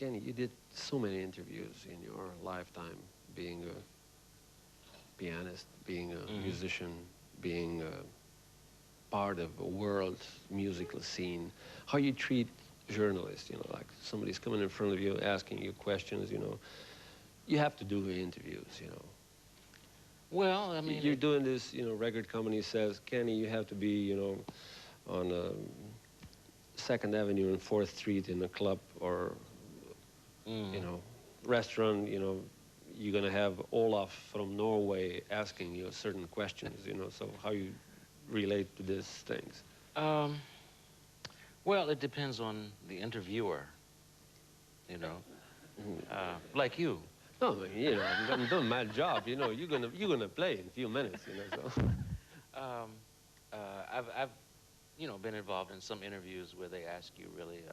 Kenny, you did so many interviews in your lifetime, being a pianist, being a musician, being a part of a world musical scene. How you treat journalists, you know, like somebody's coming in front of you asking you questions, you know. You have to do the interviews, you know. Well, I mean... You're doing this, you know, record company says, Kenny, you have to be, you know, on 2nd Avenue and 4th Street in a club or, you know, restaurant, you know, you're going to have Olaf from Norway asking you certain questions, you know, so how you relate to these things? Well, it depends on the interviewer, you know, like you. No, you know, I'm doing my job, you know, you're gonna play in a few minutes, you know, so. I've, you know, been involved in some interviews where they ask you really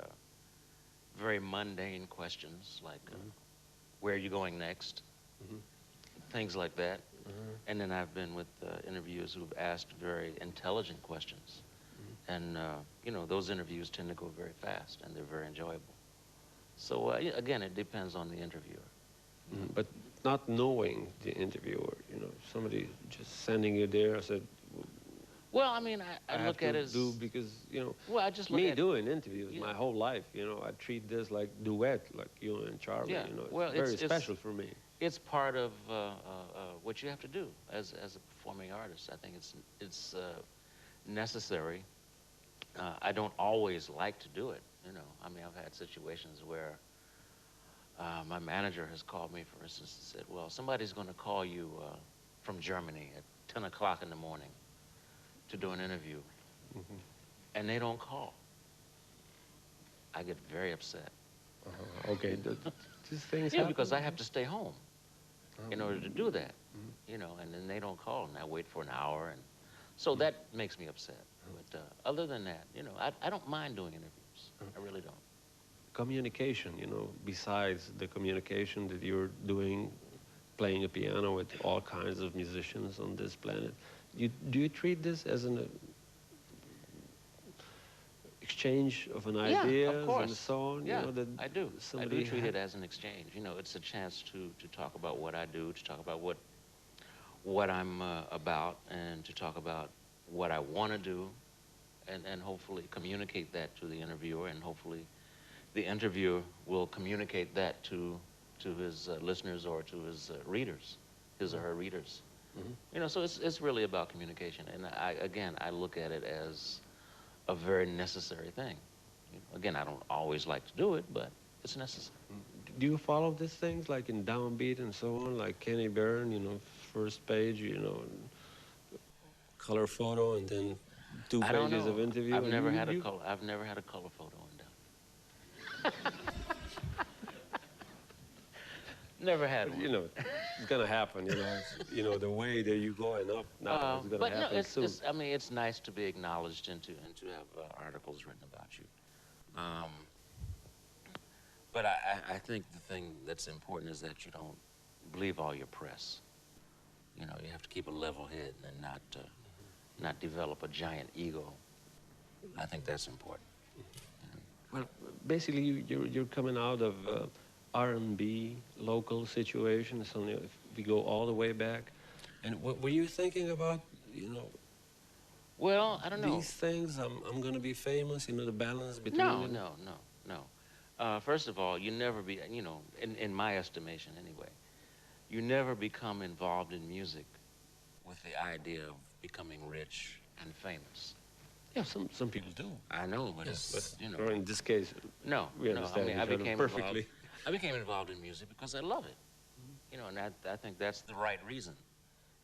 very mundane questions, like where are you going next? Things like that. And then I've been with interviewers who've asked very intelligent questions. And, you know, those interviews tend to go very fast, and they're very enjoyable. So, again, it depends on the interviewer. But not knowing the interviewer, you know, somebody just sending you there, I said, well, I mean, I look at it as... because, you know, well, I just look me at doing interviews my whole life, you know, I treat this like duet, like you and Charlie, you know, well, it's very special for me. It's part of what you have to do as a performing artist. I think it's necessary. I don't always like to do it, you know. I mean, I've had situations where my manager has called me, for instance, and said, well, somebody's going to call you from Germany at 10 o'clock in the morning to do an interview, and they don't call. I get very upset. Okay, these things happen? Because I have to stay home in order to do that, you know, and then they don't call, and I wait for an hour, and so that makes me upset. But other than that, you know, I don't mind doing interviews. I really don't. Communication, you know, besides the communication that you're doing, playing a piano with all kinds of musicians on this planet, do you treat this as an exchange of an idea and so on? Yeah, you know, that I do. I do treat it as an exchange. You know, it's a chance to talk about what I do, to talk about what I'm about, and to talk about what I want to do, and hopefully communicate that to the interviewer, and hopefully the interviewer will communicate that to his listeners or to his readers, his or her readers. You know, so it's really about communication. And I look at it as a very necessary thing. You know, again, I don't always like to do it, but it's necessary. Do you follow these things like in Downbeat and so on, like Kenny Barron, you know, first page, you know, color photo, and then 2 pages of interview? I've never had a color photo in Down. Never had one. You know, it's gonna happen. You know, you know the way that you're going up now. It's gonna happen soon. I mean, it's nice to be acknowledged and to have articles written about you. But I think the thing that's important is that you don't believe all your press. You know, you have to keep a level head and not develop a giant ego. I think that's important. Well, basically, you're coming out of R&B local situations. So if we go all the way back, and what were you thinking about? You know. Well, I don't know. These things, I'm going to be famous. You know, the balance between them. No. First of all, you never be. You know, in my estimation, anyway, you never become involved in music with the idea of becoming rich and famous. Yeah, some people do. I know, but it's, you know. Or in this case, we understand I each other perfectly. I became involved in music because I love it. You know, and I think that's the right reason.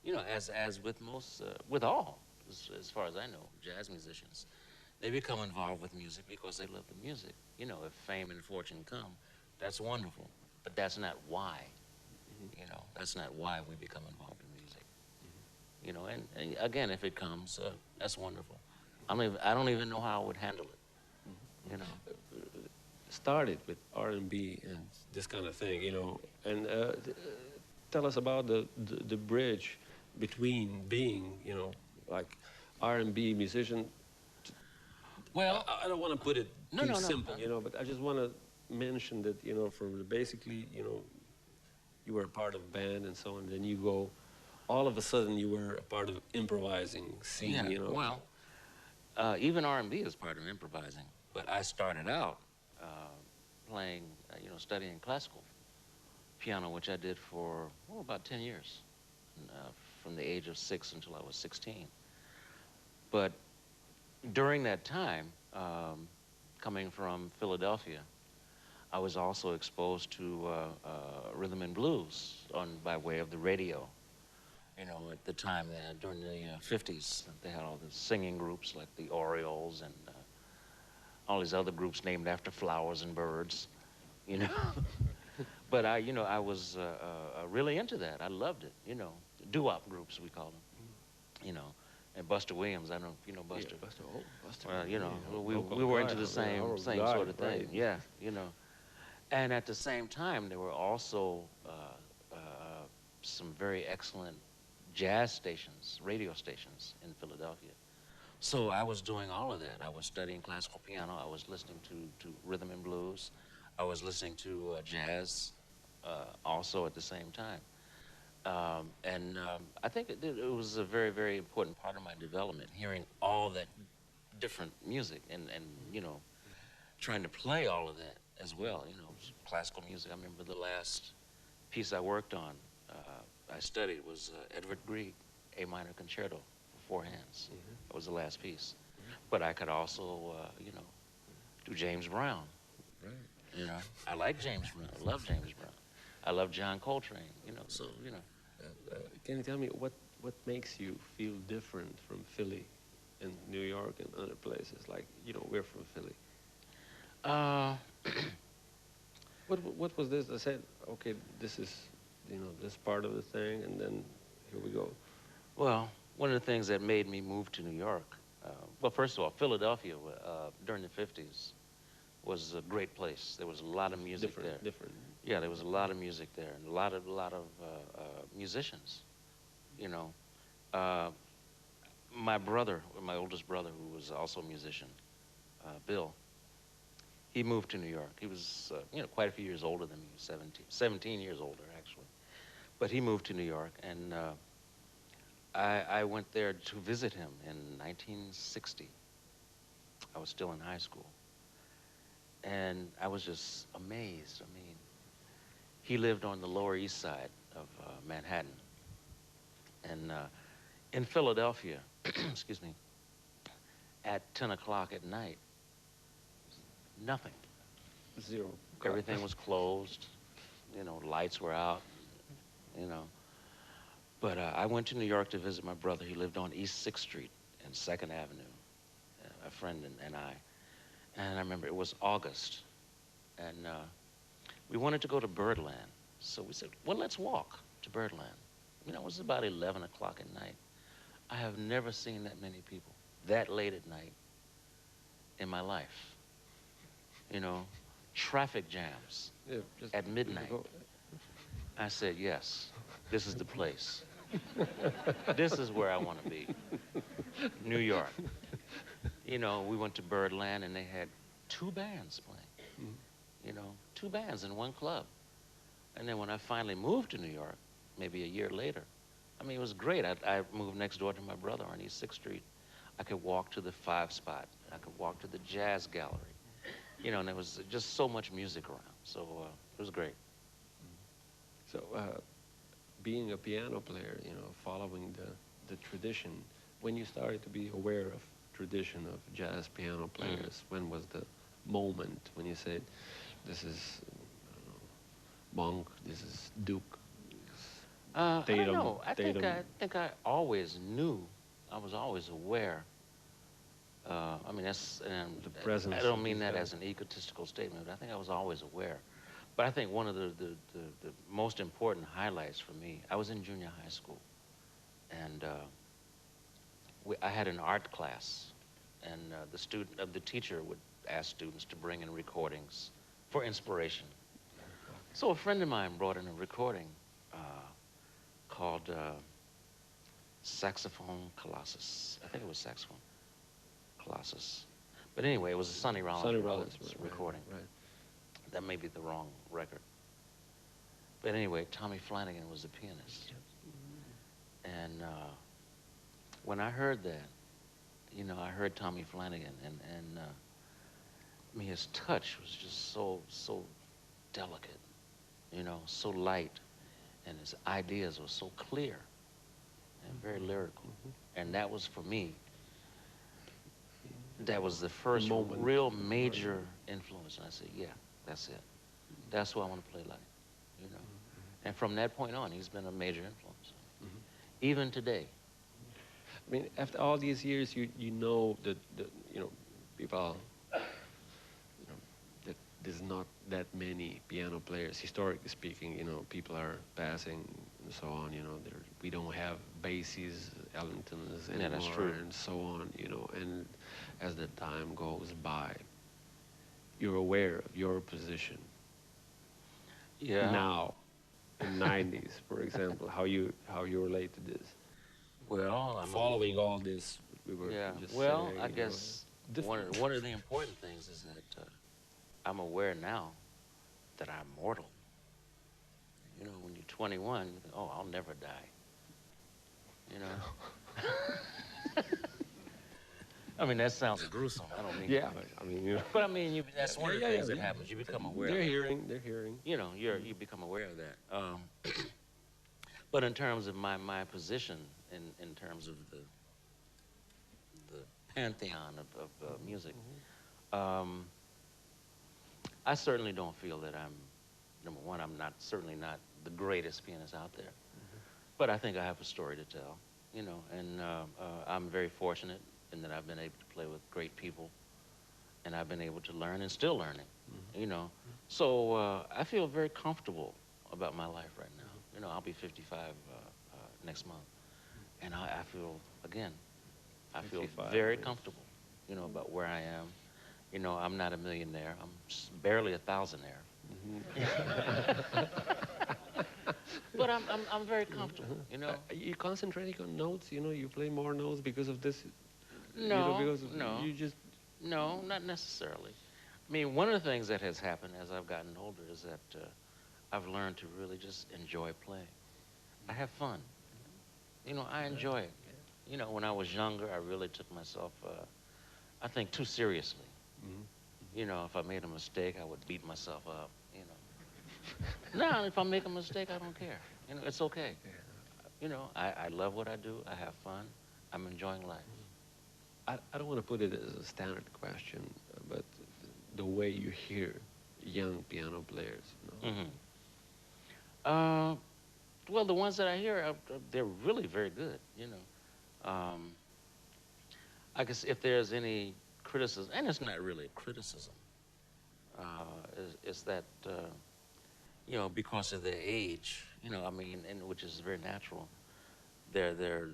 You know, as with most, with all, as far as I know, jazz musicians, they become involved with music because they love the music. You know, if fame and fortune come, that's wonderful, but that's not why. You know, that's not why we become involved in music. You know, and again, if it comes, that's wonderful. I mean, I don't even know how I would handle it. You know. Started with R&B and this kind of thing, you know, and tell us about the bridge between being, you know, like R&B musician. Well, I don't want to put it too simple, you know, but I just want to mentioned that, you know, from the basically, you know, you were a part of a band and so on, then you go, all of a sudden you were a part of improvising scene, Yeah, you know. well, even R&B is part of improvising. But I started out playing, you know, studying classical piano, which I did for, oh, about 10 years, from the age of 6 until I was 16. But during that time, coming from Philadelphia, I was also exposed to rhythm and blues by way of the radio. You know, at the time, during the 50s, they had all the singing groups like the Orioles and all these other groups named after flowers and birds, you know. But you know, I was really into that. I loved it, you know. Doo-wop groups, we call them, you know. And Buster Williams, I don't know if you know Buster. Yeah, Buster, oh, Buster. Well, you know, Yeah, we were into the same sort of thing, right. yeah, you know. And at the same time, there were also some very excellent jazz stations, radio stations in Philadelphia. So I was doing all of that. I was studying classical piano. I was listening to rhythm and blues. I was listening to jazz also at the same time. I think it was a very, very important part of my development, hearing all that different music and you know, trying to play all of that as well, you know, classical music. I remember the last piece I worked on, I studied, was Edvard Grieg, A minor concerto for 4 hands. That was the last piece. But I could also, you know, do James Brown. Right. You know, I like James Brown. I love James Brown. I love John Coltrane, you know, so, you know. Can you tell me what makes you feel different from Philly and New York and other places? Like, you know, we're from Philly. What was this? I said, okay, this is, you know, this part of the thing, and then here we go. Well, one of the things that made me move to New York, well, first of all, Philadelphia during the 50s was a great place. There was a lot of music there. Different. Yeah, there was a lot of music there, and a lot of musicians, you know. My brother, my oldest brother, who was also a musician, Bill, he moved to New York. He was, you know, quite a few years older than me, 17 years older, actually. But he moved to New York, and I went there to visit him in 1960. I was still in high school. And I was just amazed. I mean, he lived on the Lower East Side of Manhattan. And in Philadelphia, excuse me, at 10 o'clock at night, nothing. Zero. Everything was closed. You know, lights were out, you know. But I went to New York to visit my brother. He lived on East 6th Street and 2nd Avenue, a friend and I. And I remember it was August, and we wanted to go to Birdland. So we said, well, let's walk to Birdland. You know, it was about 11 o'clock at night. I have never seen that many people that late at night in my life. You know, traffic jams at midnight. I said, yes, this is the place. This is where I want to be, New York. You know, we went to Birdland, and they had 2 bands playing. You know, 2 bands in 1 club. And then when I finally moved to New York, maybe a year later, I mean, it was great. I moved next door to my brother on East 6th Street. I could walk to the 5 Spot. I could walk to the Jazz Gallery. You know, and there was just so much music around. So it was great. So being a piano player, you know, following the tradition, when you started to be aware of tradition of jazz piano players, when was the moment when you said, this is, I don't know, Monk, this is Duke? I don't know. I think I always knew. I was always aware. I mean, that's the presence. I don't mean that as an egotistical statement, but I think I was always aware. But I think one of the most important highlights for me, I was in junior high school, and I had an art class, and the teacher would ask students to bring in recordings for inspiration. So a friend of mine brought in a recording called Saxophone Colossus. I think it was Saxophone Colossus. But anyway, it was a Sonny Rollins recording. Right. that may be the wrong record. But anyway, Tommy Flanagan was the pianist. And when I heard that, you know, I heard Tommy Flanagan, and I mean, his touch was just so delicate, you know, so light, and his ideas were so clear and very lyrical. And that was, for me, that was the first real major influence. And I said, yeah, that's it. That's who I want to play like, you know. And from that point on, he's been a major influence, even today. I mean, after all these years, you know that you know, people, you know, that there's not that many piano players, historically speaking. You know, people are passing and so on. You know, we don't have Bassies, Ellingtons anymore, that's true. and so on. You know, and as the time goes by, you're aware of your position. Yeah. Now, in '90s, for example, how you relate to this? Well, I'm Following all this, we were just well, saying, I you guess know, one of the important things is that I'm aware now that I'm mortal. You know, when you're 21, you think, oh, I'll never die. You know? I mean, that sounds gruesome. I don't mean yeah, I mean, you know, But I mean, that's one of the things that happens. You become aware of they're it. hearing. You know, you become aware of that. But in terms of my position, in terms of the pantheon of music, I certainly don't feel that I'm, number one, I'm certainly not the greatest pianist out there. But I think I have a story to tell, you know, and I'm very fortunate in that I've been able to play with great people, and I've been able to learn and still learning, you know. So I feel very comfortable about my life right now. You know, I'll be 55 next month, and I feel, again, I feel very comfortable, you know, about where I am. You know, I'm not a millionaire. I'm barely a thousandaire. But I'm very comfortable, you know. Are you concentrating on notes? You know, you play more notes because of this? No, you know, because no. You just... No, not necessarily. I mean, one of the things that has happened as I've gotten older is that I've learned to really just enjoy playing. I have fun. You know, I enjoy it. You know, when I was younger, I really took myself, I think, too seriously. You know, if I made a mistake, I would beat myself up, you know. Now, if I make a mistake, I don't care. You know, it's okay. You know, I love what I do. I have fun. I'm enjoying life. I don't want to put it as a standard question, but the way you hear young piano players, you know? Well, the ones that I hear, they're really very good, you know. I guess if there's any criticism, and it's not really a criticism, is that, you know, because of their age, you know, I mean, and which is very natural, they're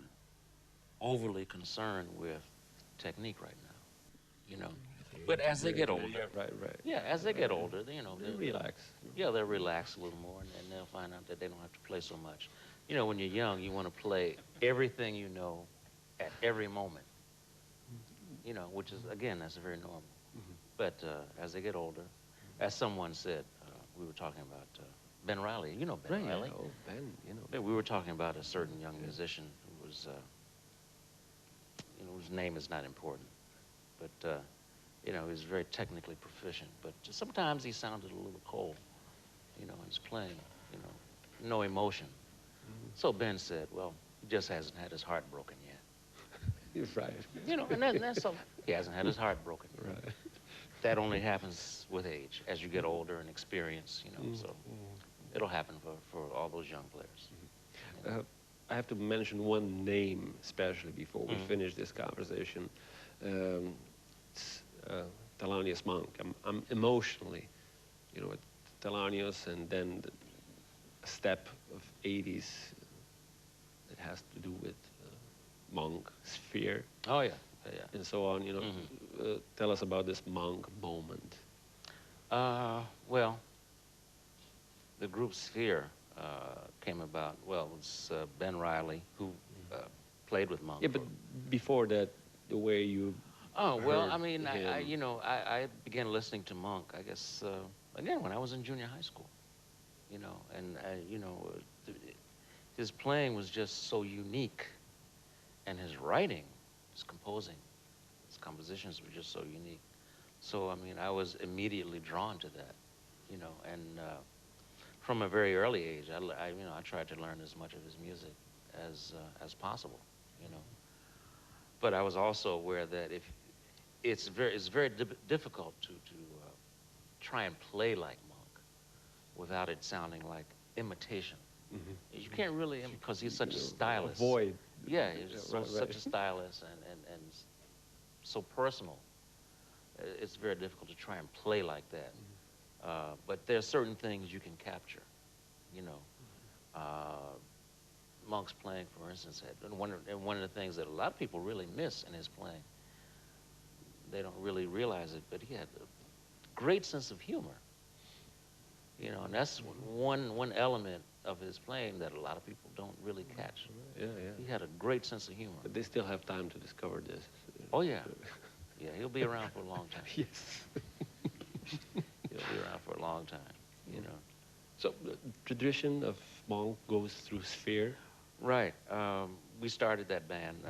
overly concerned with technique right now, you know. But as they get older, right. yeah, as they get older, you know, they relax. Yeah, they'll relax a little more, and they'll find out that they don't have to play so much. You know, when you're young, you want to play everything you know at every moment. You know, which is, again, that's very normal. But as they get older, as someone said, we were talking about Ben Riley. You know Ben Riley. Yeah. Oh, Ben, you know. We were talking about a certain young musician who was, you know, whose name is not important, but you know, he was very technically proficient. But sometimes he sounded a little cold, you know, in his playing. You know, no emotion. So Ben said, well, he just hasn't had his heart broken yet. He's right. You know, and that's something. He hasn't had his heart broken yet. Right. That only happens with age, as you get older and experience, you know, so it'll happen for all those young players. I have to mention one name, especially before we finish this conversation. It's Thelonious Monk. I'm emotionally, you know, with Thelonious, and then a step of '80s that has to do with Monk, Sphere. Oh, yeah. And so on, you know. Tell us about this Monk moment. Well, the group Sphere came about, well, it was Ben Riley, who played with Monk. Yeah, but before that, the way you... Oh, well, I mean, you know, I began listening to Monk, I guess, again, when I was in junior high school, you know, and, you know, his playing was just so unique, and his writing, his composing, his compositions were just so unique. So, I mean, I was immediately drawn to that, you know, and from a very early age, you know, I tried to learn as much of his music as possible, you know. But I was also aware that if it's very difficult to try and play like Monk without it sounding like imitation. Mm-hmm. You can't really, because he's such a stylist. Avoid. Yeah, he's Right. such a stylist and so personal. It's very difficult to try and play like that. Mm-hmm. But there are certain things you can capture, you know. Monk's playing, for instance, and one of the things that a lot of people really miss in his playing, they don't really realize it, but he had a great sense of humor. You know, and that's one element of his playing that a lot of people don't really catch. Yeah, yeah. He had a great sense of humor. But they still have time to discover this. Oh, yeah. Yeah, he'll be around for a long time. Yes. He'll be around for a long time, you know. So the tradition of Monk goes through Sphere. Right. We started that band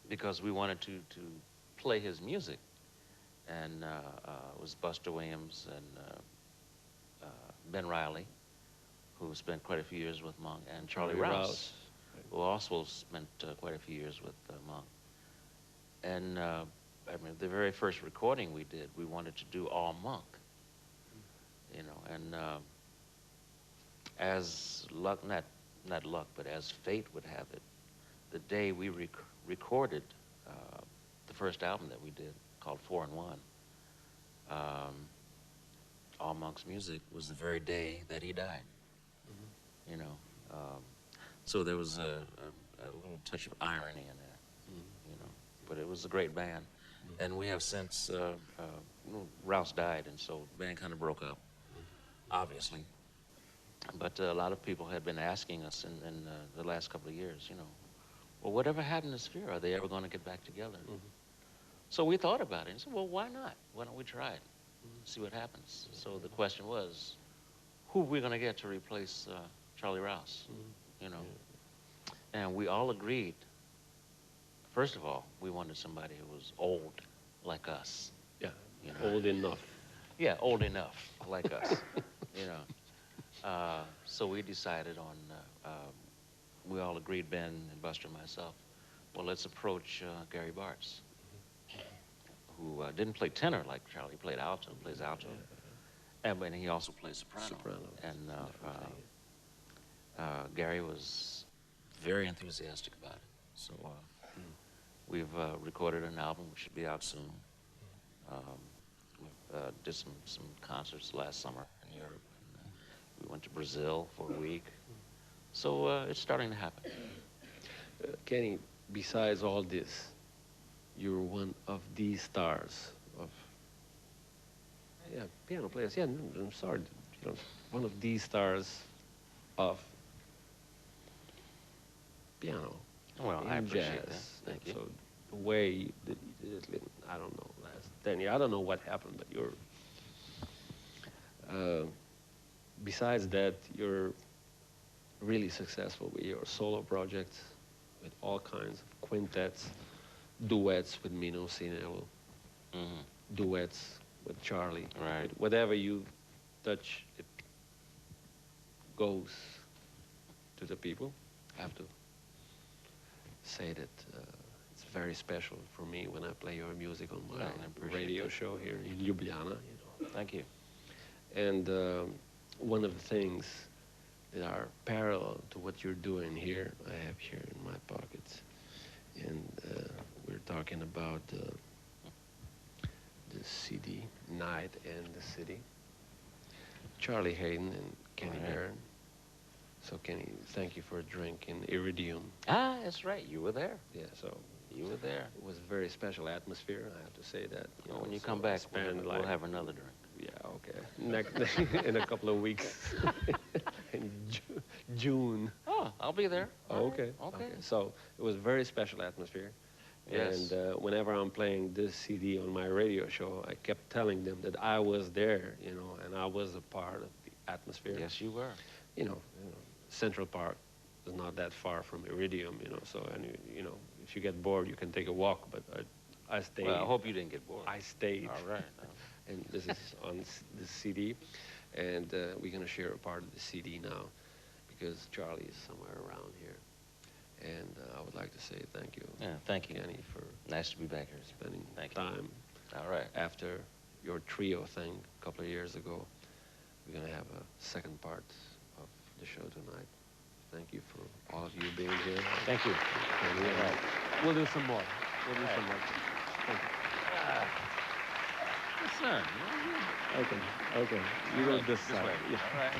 because we wanted to play his music. And it was Buster Williams and Ben Riley, who spent quite a few years with Monk, and Charlie Rouse, who also spent quite a few years with Monk. And I mean, the very first recording we did, we wanted to do all Monk, you know, and as luck, not luck, but as fate would have it, the day we recorded the first album that we did, called 4 in 1, all Monk's music, was the very day that he died. Mm-hmm. You know, so there was a little touch of irony in that. Mm-hmm. You know, but it was a great band. Mm-hmm. And we have since Rouse died, and so the band kind of broke up, obviously. But a lot of people had been asking us in the last couple of years, you know, well, whatever happened to Sphere? Are they ever going to get back together? Mm-hmm. So we thought about it and said, well, why not? Why don't we try it? See what happens. So the question was, who are we going to get to replace Charlie Rouse? You know, and we all agreed. First of all, we wanted somebody who was old like us. Yeah, you know? Old enough. Yeah, old enough like us. You know, so we decided on. We all agreed, Ben and Buster and myself. Well, let's approach Gary Bartz, who didn't play tenor like Charlie. He played alto, plays alto. And he also plays soprano. And Gary was very enthusiastic about it. So we've recorded an album, which should be out soon. We did some concerts last summer in Europe. And, we went to Brazil for a week. So it's starting to happen. Kenny, besides all this, you're one of the stars of, piano players. Yeah, no, I'm sorry, you know, one of the stars of piano. Well, I appreciate jazz. that. Thank you. So the way that I don't know, last 10 years, I don't know what happened, but you're. Besides that, you're really successful with your solo projects, with all kinds of quintets, duets with Mino Sinello, duets with Charlie. Right. Whatever you touch, it goes to the people. I have to say that it's very special for me when I play your music on my radio show here in Ljubljana. You know. Thank you. And one of the things that are parallel to what you're doing here, I have here in my pockets. And we're talking about the CD, Night and the City. Charlie Haden and Kenny Barron. So Kenny, thank you for a drink in Iridium. Ah, that's right, you were there. Yeah, so you were there. It was a very special atmosphere, I have to say that. You know, when you so come back, we'll have another drink. Yeah, okay. In a couple of weeks. In June. Oh, I'll be there. Oh, okay. Okay. So it was a very special atmosphere. Yes. And whenever I'm playing this CD on my radio show, I kept telling them that I was there, you know, and I was a part of the atmosphere. Yes, you were. You know, Central Park is not that far from Iridium, you know, so, and you know, if you get bored, you can take a walk, but I stayed. Well, I hope you didn't get bored. I stayed. All right. And this is on this CD, and we're gonna share a part of the CD now, because Charlie is somewhere around here. And I would like to say thank you. Yeah, thank you. Kenny, for Nice to be back here. spending Thank you. time. All right. After your trio thing a couple of years ago, we're going to have a second part of the show tonight. Thank you for all of you being here. Thank you. And we'll do some more. We'll do some more. Thank Son, you. Okay. You go this side. way. Yeah. All right.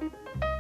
you.